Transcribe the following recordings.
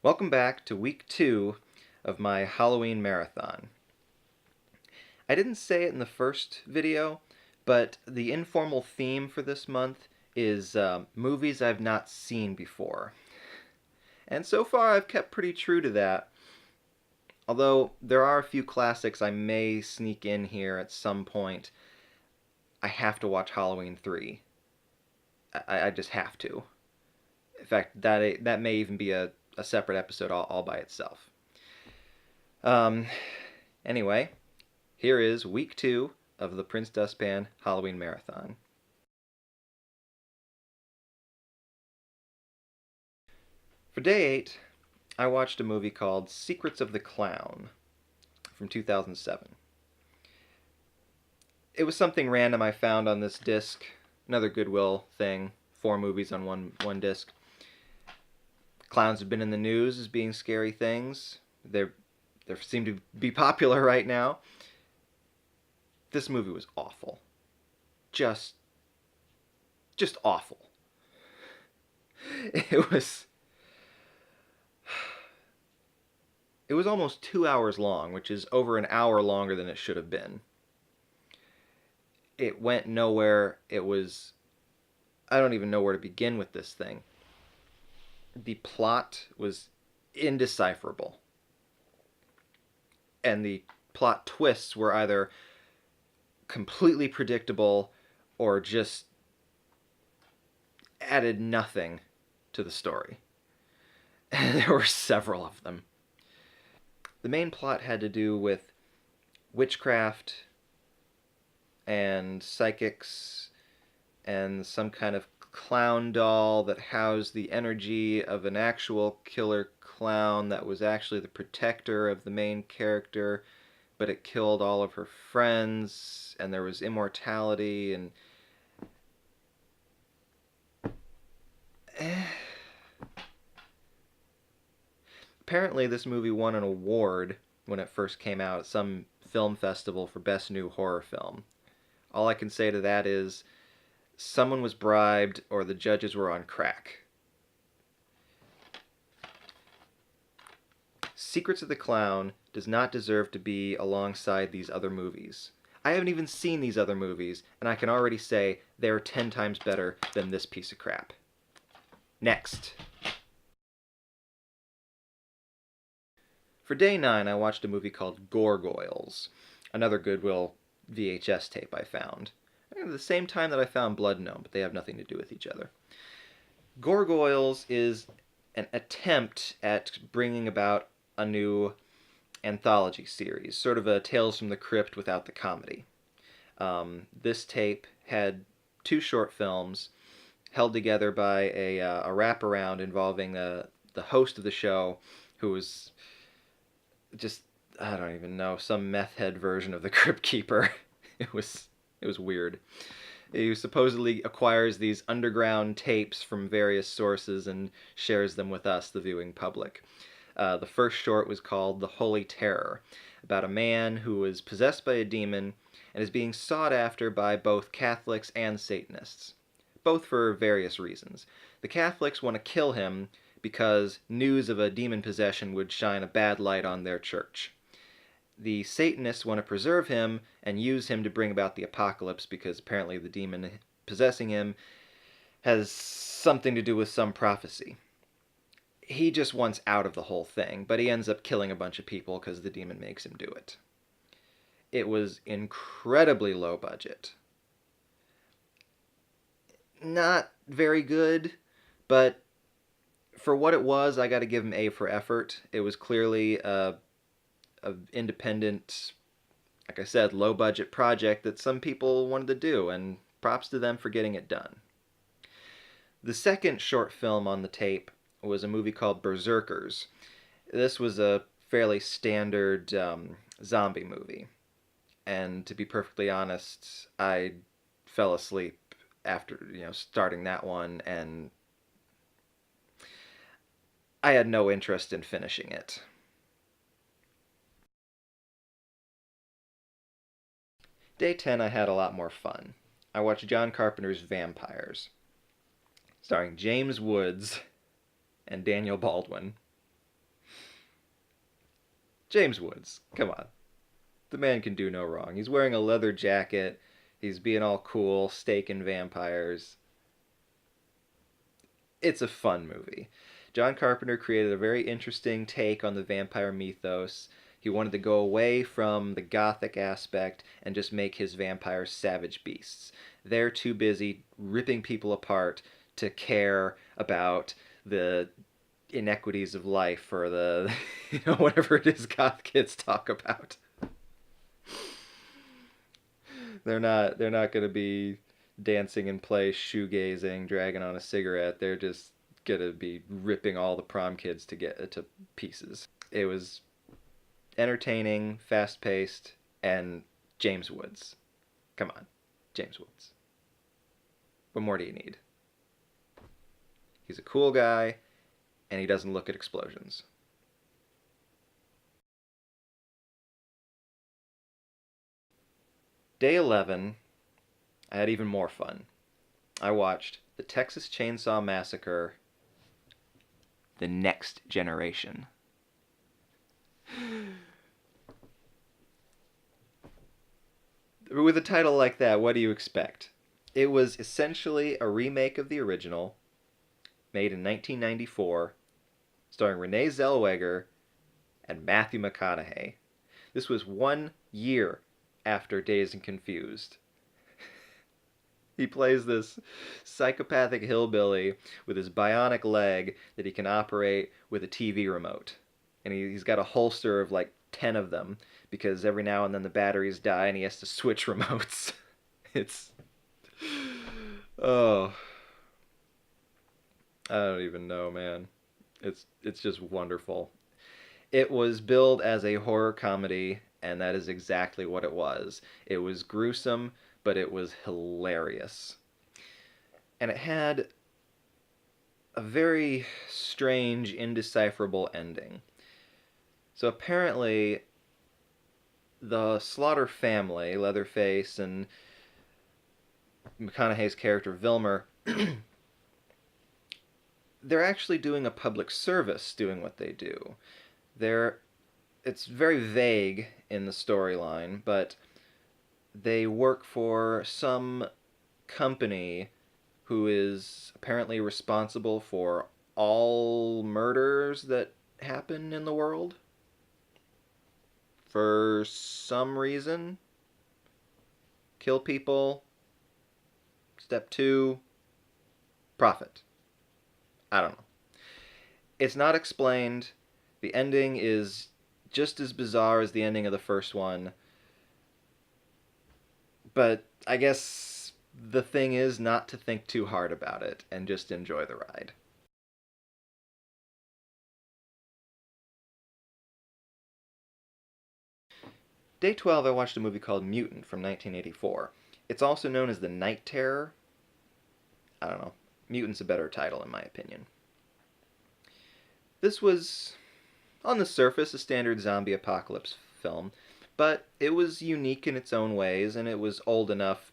Welcome back to week 2 of my Halloween marathon. I didn't say it in the first video, but the informal theme for this month is movies I've not seen before. And so far I've kept pretty true to that, although there are a few classics I may sneak in here at some point. I have to watch Halloween 3. I just have to. In fact, that may even be a separate episode all by itself. Um, anyway, here is week 2 of the Prince Dustpan Halloween Marathon. For day 8, I watched a movie called Secrets of the Clown from 2007. It was something random I found on this disc, another Goodwill thing, 4 movies on one disc. Clowns have been in the news as being scary things. They seem to be popular right now. This movie was awful. Just awful. It was almost 2 hours long, which is over an hour longer than it should have been. It went nowhere. I don't even know where to begin with this thing. The plot was indecipherable. And the plot twists were either completely predictable or just added nothing to the story. There were several of them. The main plot had to do with witchcraft and psychics and some kind of clown doll that housed the energy of an actual killer clown that was actually the protector of the main character, but it killed all of her friends, and there was immortality, and apparently this movie won an award when it first came out at some film festival for Best New Horror Film. All I can say to that is someone was bribed or the judges were on crack. Secrets of the Clown does not deserve to be alongside these other movies. I haven't even seen these other movies, and I can already say they're 10 times better than this piece of crap. Next. For day 9, I watched a movie called Gorg Oils, another Goodwill VHS tape I found. At the same time that I found Blood Gnome, but they have nothing to do with each other. Goregoyles is an attempt at bringing about a new anthology series, sort of a Tales from the Crypt without the comedy. This tape had 2 short films held together by a wraparound involving the host of the show, who was just, I don't even know, some meth head version of the Crypt Keeper. It was weird. He supposedly acquires these underground tapes from various sources and shares them with us, the viewing public. The first short was called The Holy Terror, about a man who is possessed by a demon and is being sought after by both Catholics and Satanists, both for various reasons. The Catholics want to kill him because news of a demon possession would shine a bad light on their church. The Satanists want to preserve him and use him to bring about the apocalypse because apparently the demon possessing him has something to do with some prophecy. He just wants out of the whole thing, but he ends up killing a bunch of people because the demon makes him do it. It was incredibly low budget. Not very good, but for what it was, I got to give him A for effort. It was clearly a independent, like I said, low budget project that some people wanted to do, and props to them for getting it done. The second short film on the tape was a movie called Berserkers. This was a fairly standard zombie movie, and to be perfectly honest, I fell asleep after starting that one, and I had no interest in finishing it. Day 10 I had a lot more fun. I watched John Carpenter's Vampires, starring James Woods and Daniel Baldwin. James Woods, come on. The man can do no wrong. He's wearing a leather jacket. He's being all cool, staking vampires. It's a fun movie. John Carpenter created a very interesting take on the vampire mythos. He wanted to go away from the gothic aspect and just make his vampires savage beasts. They're too busy ripping people apart to care about the inequities of life or the whatever it is goth kids talk about. They're not going to be dancing in place, shoegazing, dragging on a cigarette. They're just going to be ripping all the prom kids to get to pieces. It was entertaining, fast-paced, and James Woods. Come on, James Woods. What more do you need? He's a cool guy, and he doesn't look at explosions. Day 11, I had even more fun. I watched the Texas Chainsaw Massacre, The Next Generation. With a title like that, what do you expect? It was essentially a remake of the original, made in 1994, starring Renee Zellweger and Matthew McConaughey. This was 1 year after Dazed and Confused. He plays this psychopathic hillbilly with his bionic leg that he can operate with a TV remote. And he's got a holster of like 10 of them because every now and then the batteries die and he has to switch remotes. It's... Oh. I don't even know, man. It's just wonderful. It was billed as a horror comedy, and that is exactly what it was. It was gruesome, but it was hilarious. And it had a very strange, indecipherable ending. So apparently, the Slaughter family, Leatherface and McConaughey's character Vilmer, they're actually doing a public service doing what they do. It's very vague in the storyline, but they work for some company who is apparently responsible for all murders that happen in the world. For some reason. Kill people. Step 2. Profit. I don't know. It's not explained. The ending is just as bizarre as the ending of the first one. But I guess the thing is not to think too hard about it and just enjoy the ride. Day 12, I watched a movie called Mutant from 1984. It's also known as The Night Terror. I don't know. Mutant's a better title, in my opinion. This was, on the surface, a standard zombie apocalypse film, but it was unique in its own ways, and it was old enough,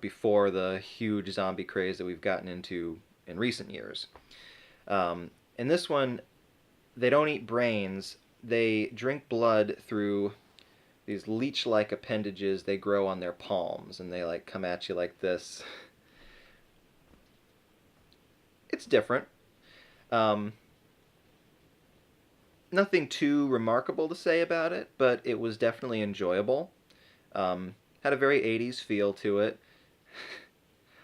before the huge zombie craze that we've gotten into in recent years. In this one, they don't eat brains. They drink blood through these leech-like appendages they grow on their palms, and they come at you like this. It's different. Nothing too remarkable to say about it, but it was definitely enjoyable. Had a very 80s feel to it.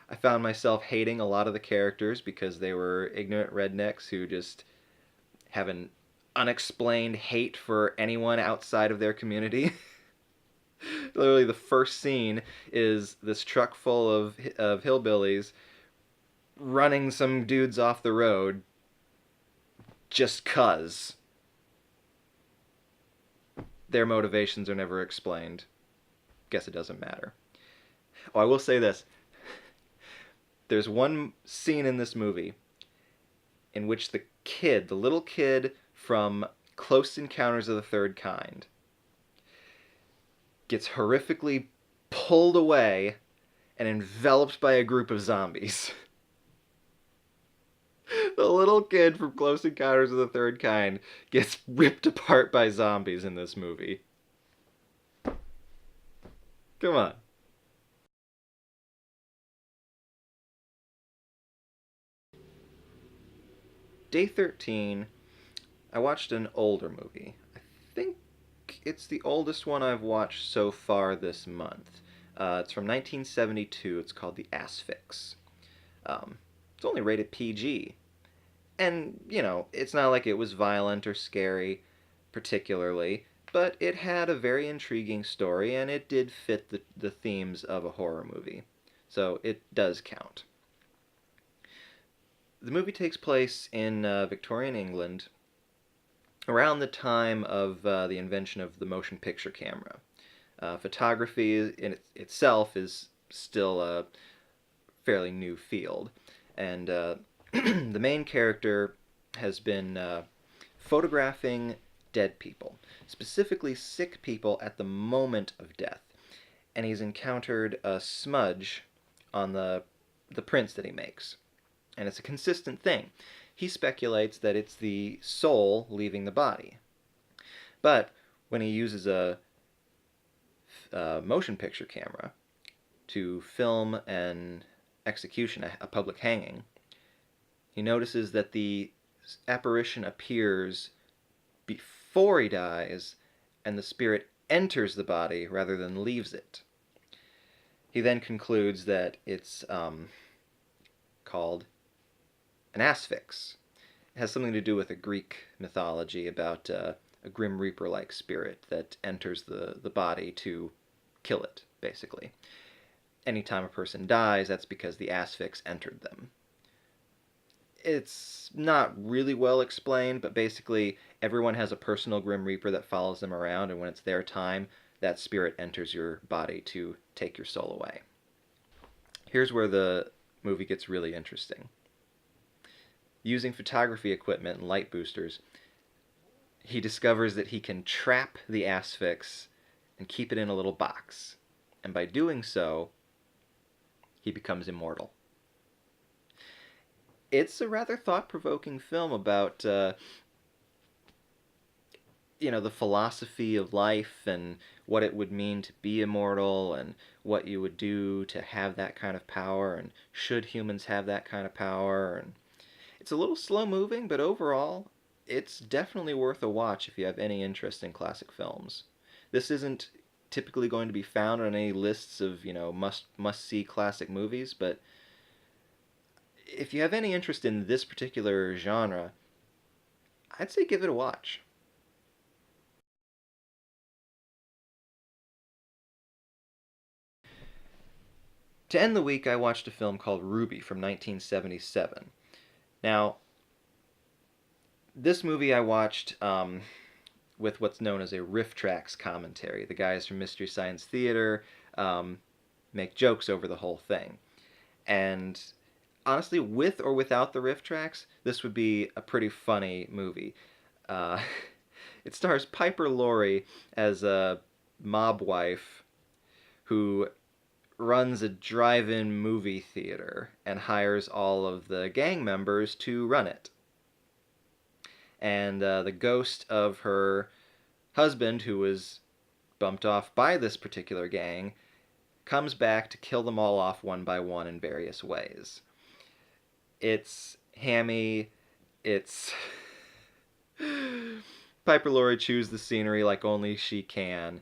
I found myself hating a lot of the characters because they were ignorant rednecks who just have an unexplained hate for anyone outside of their community. Literally, the first scene is this truck full of hillbillies running some dudes off the road just 'cause. Their motivations are never explained. Guess it doesn't matter. Oh, I will say this. There's one scene in this movie in which the little kid from Close Encounters of the Third Kind, gets horrifically pulled away and enveloped by a group of zombies. The little kid from Close Encounters of the Third Kind gets ripped apart by zombies in this movie. Come on. Day 13, I watched an older movie. I think it's the oldest one I've watched so far this month. It's from 1972. It's called The Asphyx. It's only rated PG. And, it's not like it was violent or scary, particularly, but it had a very intriguing story, and it did fit the themes of a horror movie. So it does count. The movie takes place in Victorian England around the time of the invention of the motion picture camera. Photography itself is still a fairly new field, and the main character has been photographing dead people, specifically sick people at the moment of death, and he's encountered a smudge on the prints that he makes. And it's a consistent thing. He speculates that it's the soul leaving the body. But when he uses a motion picture camera to film an execution, a public hanging, he notices that the apparition appears before he dies, and the spirit enters the body rather than leaves it. He then concludes that it's called an Asphyx. It has something to do with a Greek mythology about a Grim Reaper-like spirit that enters the body to kill it, basically. Anytime a person dies, that's because the Asphyx entered them. It's not really well explained, but basically everyone has a personal Grim Reaper that follows them around, and when it's their time, that spirit enters your body to take your soul away. Here's where the movie gets really interesting. Using photography equipment and light boosters, he discovers that he can trap the Asphyx and keep it in a little box. And by doing so, he becomes immortal. It's a rather thought-provoking film about, the philosophy of life and what it would mean to be immortal and what you would do to have that kind of power, and should humans have that kind of power. And it's a little slow-moving, but overall, it's definitely worth a watch if you have any interest in classic films. This isn't typically going to be found on any lists of, must-see classic movies, but if you have any interest in this particular genre, I'd say give it a watch. To end the week, I watched a film called Ruby from 1977. Now, this movie I watched with what's known as a riff tracks commentary. The guys from Mystery Science Theater make jokes over the whole thing. And honestly, with or without the riff tracks, this would be a pretty funny movie. It stars Piper Laurie as a mob wife who runs a drive-in movie theater and hires all of the gang members to run it. And the ghost of her husband, who was bumped off by this particular gang, comes back to kill them all off one by one in various ways. It's hammy, it's... Piper Laurie chews the scenery like only she can.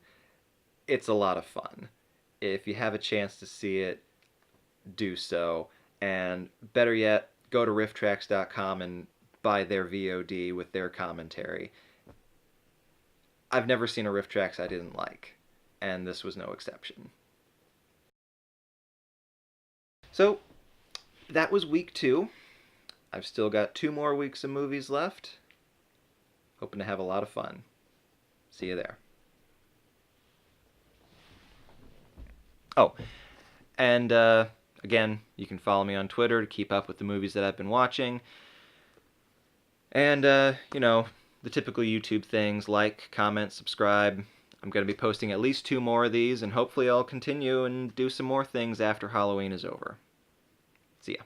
It's a lot of fun. If you have a chance to see it, do so. And better yet, go to rifftracks.com and buy their VOD with their commentary. I've never seen a Riff Tracks I didn't like, and this was no exception. So, that was week 2. I've still got 2 more weeks of movies left. Hoping to have a lot of fun. See you there. Oh, and again, you can follow me on Twitter to keep up with the movies that I've been watching. And, the typical YouTube things, like, comment, subscribe. I'm going to be posting at least 2 more of these, and hopefully I'll continue and do some more things after Halloween is over. See ya.